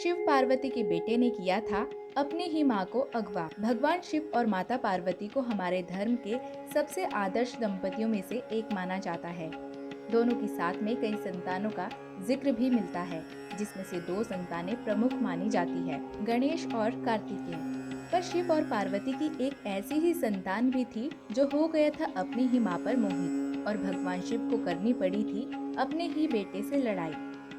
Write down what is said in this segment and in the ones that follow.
शिव पार्वती के बेटे ने किया था अपनी ही माँ को अगवा। भगवान शिव और माता पार्वती को हमारे धर्म के सबसे आदर्श दंपतियों में से एक माना जाता है। दोनों की साथ में कई संतानों का जिक्र भी मिलता है, जिसमें से दो संतानें प्रमुख मानी जाती है, गणेश और कार्तिकेय। पर शिव और पार्वती की एक ऐसी ही संतान भी थी जो हो गया था अपनी ही माँ पर मोहित, और भगवान शिव को करनी पड़ी थी अपने ही बेटे से लड़ाई।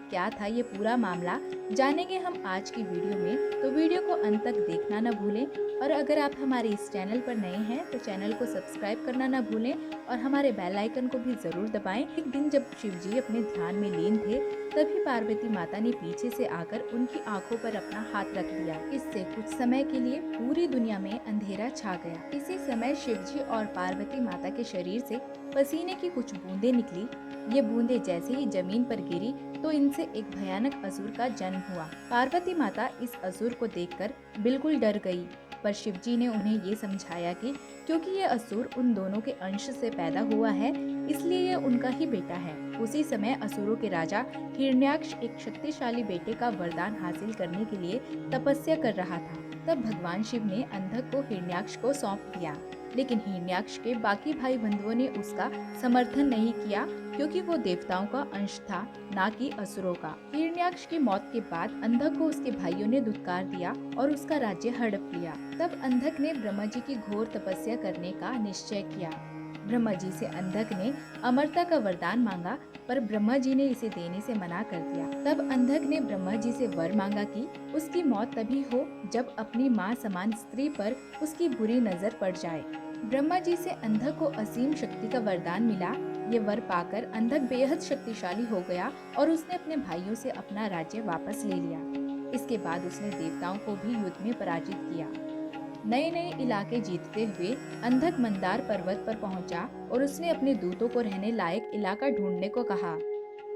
क्या था ये पूरा मामला, जानेंगे हम आज की वीडियो में, तो वीडियो को अंत तक देखना न भूलें। और अगर आप हमारे इस चैनल पर नए हैं तो चैनल को सब्सक्राइब करना न भूलें और हमारे बेल आइकन को भी जरूर दबाएं। एक दिन जब शिव जी अपने ध्यान में लीन थे, तभी पार्वती माता ने पीछे से आकर उनकी आंखों पर अपना हाथ रख दिया। इससे कुछ समय के लिए पूरी दुनिया में अंधेरा छा गया। इसी समय शिव जी और पार्वती माता के शरीर से पसीने की कुछ बूंदें निकली। ये बूंदें जैसे ही जमीन पर गिरी तो इनसे एक भयानक असुर का जन्म हुआ। पार्वती माता इस असुर को देखकर बिल्कुल डर गई, पर शिव जी ने उन्हें ये समझाया कि क्योंकि ये असुर उन दोनों के अंश से पैदा हुआ है, इसलिए ये उनका ही बेटा है। उसी समय असुरों के राजा हिरण्याक्ष एक शक्तिशाली बेटे का वरदान हासिल करने के लिए तपस्या कर रहा था। तब भगवान शिव ने अंधक को हिरण्याक्ष को सौंप दिया, लेकिन हिरण्याक्ष के बाकी भाई बंधुओं ने उसका समर्थन नहीं किया, क्योंकि वो देवताओं का अंश था, ना कि असुरों का। हिरण्याक्ष की मौत के बाद अंधक को उसके भाइयों ने दुत्कार दिया और उसका राज्य हड़प लिया। तब अंधक ने ब्रह्मा जी की घोर तपस्या करने का निश्चय किया। ब्रह्मा जी से अंधक ने अमरता का वरदान मांगा, पर ब्रह्मा जी ने इसे देने से मना कर दिया। तब अंधक ने ब्रह्मा जी से वर मांगा कि उसकी मौत तभी हो जब अपनी माँ समान स्त्री पर उसकी बुरी नजर पड़ जाए। ब्रह्मा जी से अंधक को असीम शक्ति का वरदान मिला। ये वर पाकर अंधक बेहद शक्तिशाली हो गया और उसने अपने भाइयों से अपना राज्य वापस ले लिया। इसके बाद उसने देवताओं को भी युद्ध में पराजित किया। नए नए इलाके जीतते हुए अंधक मंदार पर्वत पर पहुंचा और उसने अपने दूतों को रहने लायक इलाका ढूंढने को कहा।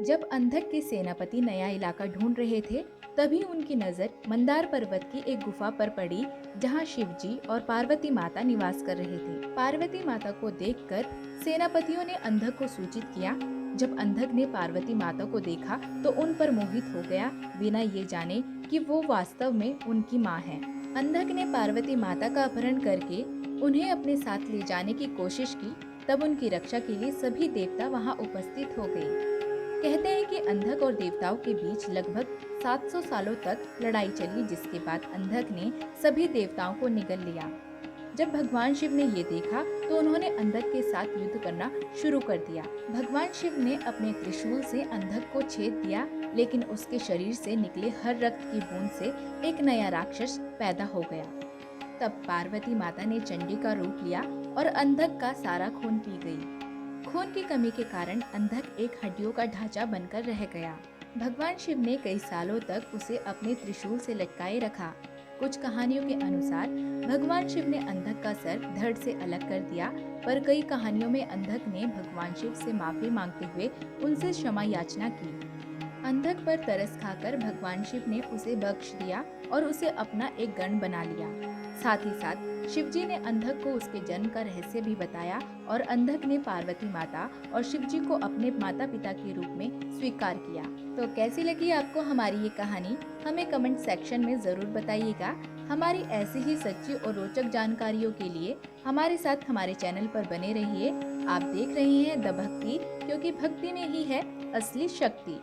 जब अंधक के सेनापति नया इलाका ढूंढ रहे थे, तभी उनकी नजर मंदार पर्वत की एक गुफा पर पड़ी, जहां शिव जी और पार्वती माता निवास कर रहे थे। पार्वती माता को देखकर सेनापतियों ने अंधक को सूचित किया। जब अंधक ने पार्वती माता को देखा तो उन पर मोहित हो गया, बिना ये जाने कि वो वास्तव में उनकी माँ है। अंधक ने पार्वती माता का अपहरण करके उन्हें अपने साथ ले जाने की कोशिश की। तब उनकी रक्षा के लिए सभी देवता वहां उपस्थित हो गए। कहते हैं कि अंधक और देवताओं के बीच लगभग 700 सालों तक लड़ाई चली, जिसके बाद अंधक ने सभी देवताओं को निगल लिया। जब भगवान शिव ने ये देखा तो उन्होंने अंधक के साथ युद्ध करना शुरू कर दिया। भगवान शिव ने अपने त्रिशूल से अंधक को छेद दिया, लेकिन उसके शरीर से निकले हर रक्त की बूंद से एक नया राक्षस पैदा हो गया। तब पार्वती माता ने चंडी का रूप लिया और अंधक का सारा खून पी गई। खून की कमी के कारण अंधक एक हड्डियों का ढांचा बनकर रह गया। भगवान शिव ने कई सालों तक उसे अपने त्रिशूल से लटकाए रखा। कुछ कहानियों के अनुसार भगवान शिव ने अंधक का सर धड़ से अलग कर दिया, पर कई कहानियों में अंधक ने भगवान शिव से माफी मांगते हुए उनसे क्षमा याचना की। अंधक पर तरस खाकर भगवान शिव ने उसे बख्श दिया और उसे अपना एक गण बना लिया। साथ ही साथ शिव जी ने अंधक को उसके जन्म का रहस्य भी बताया और अंधक ने पार्वती माता और शिव जी को अपने माता पिता के रूप में स्वीकार किया। तो कैसी लगी आपको हमारी ये कहानी, हमें कमेंट सेक्शन में जरूर बताइएगा। हमारी ऐसी ही सच्ची और रोचक जानकारियों के लिए हमारे साथ हमारे चैनल पर बने रहिए। आप देख रहे हैं द भक्ति, क्योंकि भक्ति में ही है असली शक्ति।